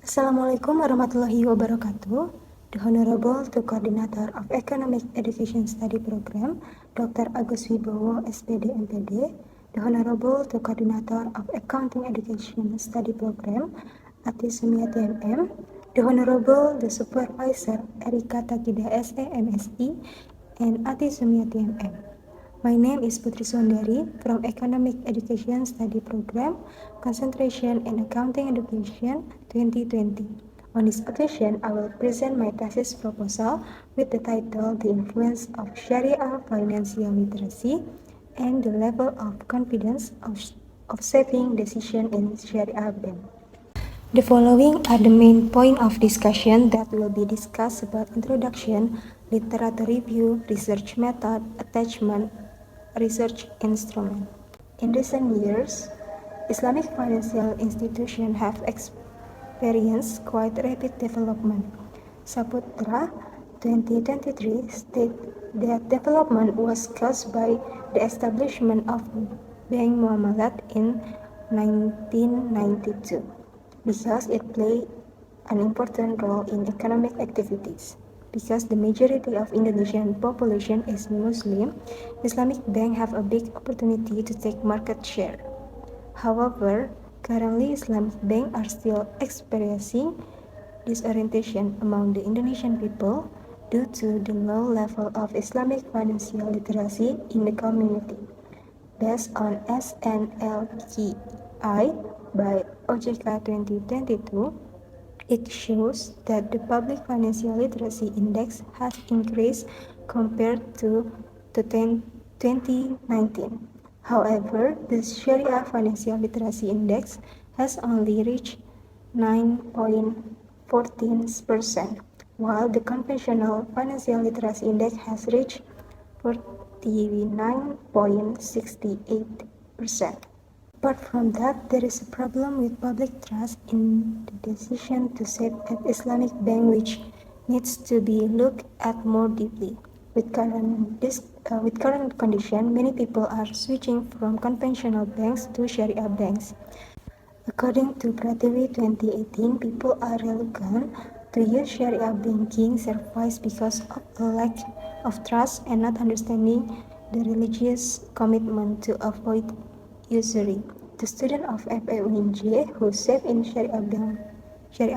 Assalamualaikum warahmatullahi wabarakatuh. The Honorable the Coordinator of Economic Education Study Program, Dr. Agus Wibowo, SPD MPD, the Honorable the Coordinator of Accounting Education Study Program, Ati Sumiati MM, the Honorable the Supervisor Erika Takida SE MSI, and Ati Sumiati MM. My name is Putri Sondari from Economic Education Study Program, Concentration in Accounting Education 2020. On this occasion, I will present my thesis proposal with the title The Influence of Sharia Financial Literacy and the Level of Confidence of Saving Decision in Sharia Bank. The following are the main point of discussion that will be discussed about introduction, literature review, research method, attachment, research instrument. In recent years, Islamic financial institutions have experienced quite rapid development. Saputra 2023 states that development was caused by the establishment of Bank Muamalat in 1992 because it played an important role in economic activities. Because the majority of Indonesian population is Muslim, Islamic banks have a big opportunity to take market share. However, currently Islamic banks are still experiencing disorientation among the Indonesian people due to the low level of Islamic financial literacy in the community. Based on SNLQI by OJK 2022, it shows that the Public Financial Literacy Index has increased compared to 2019. However, the Sharia Financial Literacy Index has only reached 9.14%, while the Conventional Financial Literacy Index has reached 49.68%. Apart from that, there is a problem with public trust in the decision to save at Islamic bank, which needs to be looked at more deeply. With current condition, many people are switching from conventional banks to Sharia banks. According to Prativi 2018, people are reluctant to use Sharia banking service because of a lack of trust and not understanding the religious commitment to avoid usury. The student of FEUNJ who save in Sharia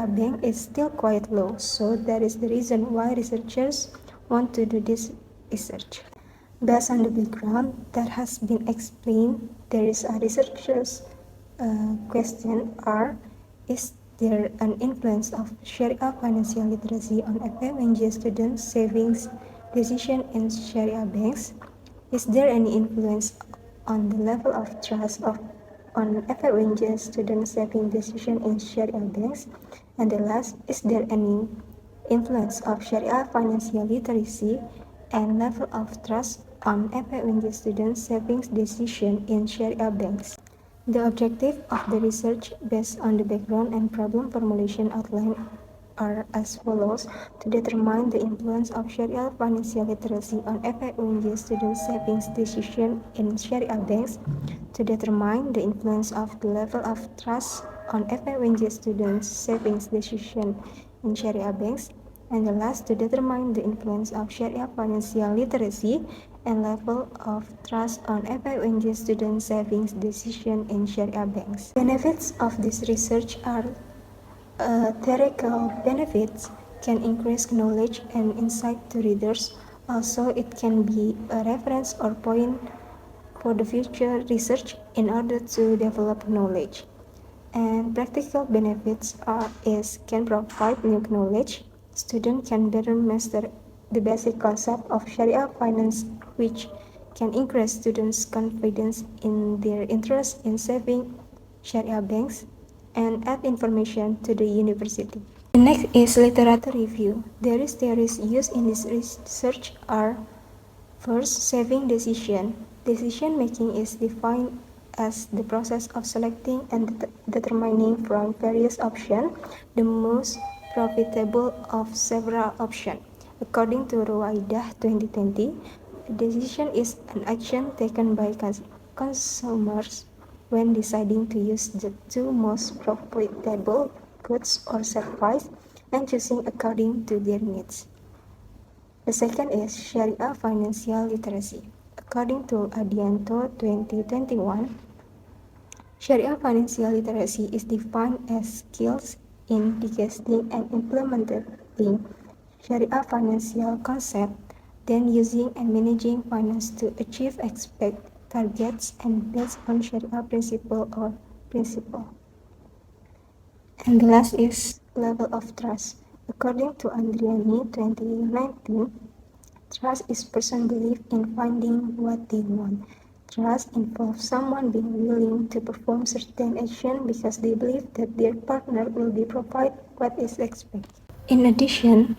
bank is still quite low, so that is the reason why researchers want to do this research. Based on the background that has been explained, there is a researcher's question are: is there an influence of Sharia financial literacy on FEUNJ students' savings decision in Sharia banks? Is there any influence on the level of trust on FEUNJ student saving decision in Sharia banks? And the last, is there any influence of Sharia financial literacy and level of trust on FEUNJ student savings decision in Sharia banks? The objective of the research based on the background and problem formulation outlined are as follows: to determine the influence of Sharia financial literacy on FEUNJ student savings decision in Sharia banks, to determine the influence of the level of trust on FEUNJ students savings decision in Sharia banks, and the last, to determine the influence of Sharia financial literacy and level of trust on FEUNJ student savings decision in Sharia banks. Benefits of this research are theoretical benefits can increase knowledge and insight to readers. Also, it can be a reference or point for the future research in order to develop knowledge. And practical benefits can provide new knowledge. Students can better master the basic concept of Sharia finance, which can increase students' confidence in their interest in saving Sharia banks and add information to the university. The next is literature review. The theories used in this research are: first, saving decision. Decision making is defined as the process of selecting and determining from various options the most profitable of several options. According to Ruwaidah 2020, a decision is an action taken by consumers when deciding to use the two most profitable goods or service and choosing according to their needs. The second is Sharia financial literacy. According to Adianto 2021, Sharia financial literacy is defined as skills in digesting and implementing Sharia financial concepts, then using and managing finance to achieve expected targets and based on Sharia principle. And the last is level of trust. According to Andriani 2019, trust is person belief in finding what they want. Trust involves someone being willing to perform certain action because they believe that their partner will be provide what is expected. In addition,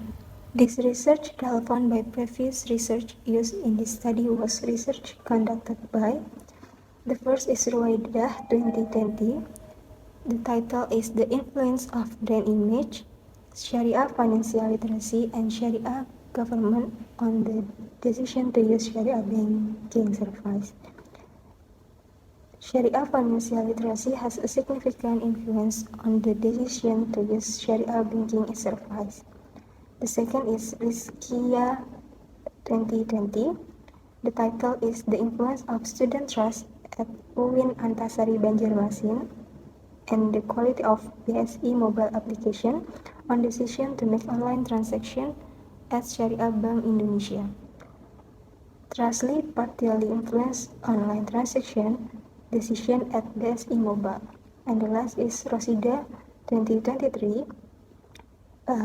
this research relevant by previous research used in this study was research conducted by the first is Ruwaidah 2020. The title is The Influence of Brand Image, Sharia Financial Literacy and Sharia Government on the Decision to Use Sharia Banking Service. Sharia financial literacy has a significant influence on the decision to use Sharia banking service. The second is Rizkia 2020. The title is The Influence of Student Trust at UIN Antasari Banjarmasin and the Quality of BSI Mobile Application on Decision to Make Online Transaction at Sharia Bank Indonesia. Trustly partially influence online transaction decision at BSI Mobile. And the last is Rosida 2023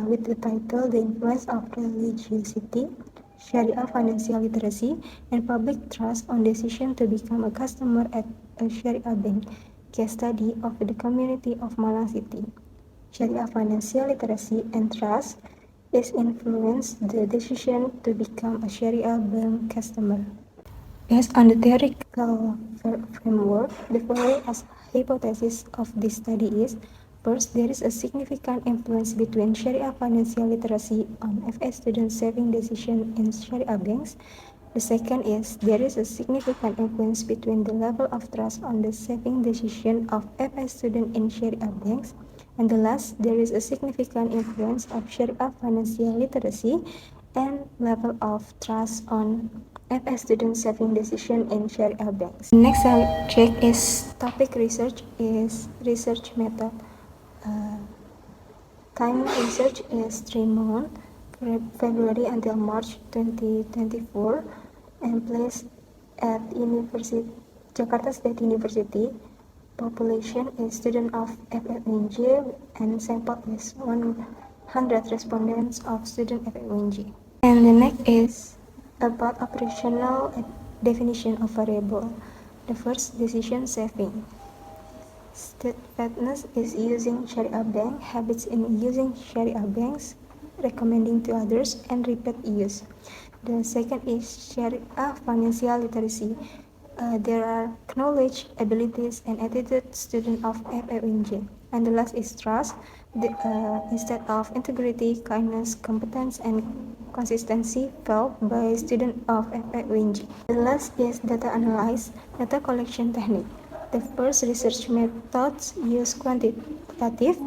with the title The Influence of Religiosity, Sharia Financial Literacy, and Public Trust on Decision to Become a Customer at a Sharia Bank, case study of the community of Malang City. Sharia Financial Literacy and Trust is influence the decision to become a Sharia Bank customer. Based on the theoretical framework, the following hypothesis of this study is: first, there is a significant influence between Sharia financial literacy on FS student saving decision in Sharia banks. The second is there is a significant influence between the level of trust on the saving decision of FS student in Sharia banks. And the last, there is a significant influence of Sharia financial literacy and level of trust on FS student saving decision in Sharia banks. Next subject is topic research is research method. Time research is 3 months, February until March 2024, and placed at Jakarta State University. Population is student of FFUNJ and sample is 100 respondents of student FFUNJ. And the next is about operational definition of variable. The first, decision saving. Steadfastness is using Sharia bank, habits in using Sharia banks, recommending to others, and repeat use. The second is Sharia financial literacy. There are knowledge, abilities, and attitude student of FFUNJ. And the last is trust. Instead of integrity, kindness, competence, and consistency felt by student of FFUNJ. The last is data analysis, data collection technique. The first research methods use quantitative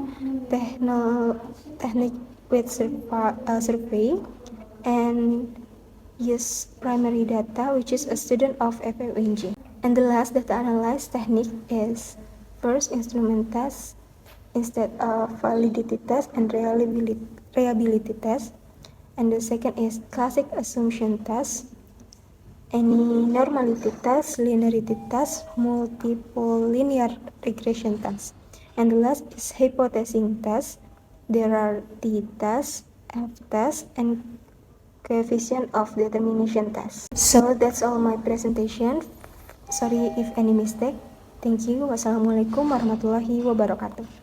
technique with survey and use primary data, which is a student of FFUNJ. And the last data analysis technique is first instrument test instead of validity test and reliability test. And the second is classic assumption test, any normality test, linearity test, multiple linear regression test. And the last is hypothesizing test. There are T test, F test, and coefficient of determination test. So that's all my presentation. Sorry if any mistake. Thank you. Wassalamualaikum warahmatullahi wabarakatuh.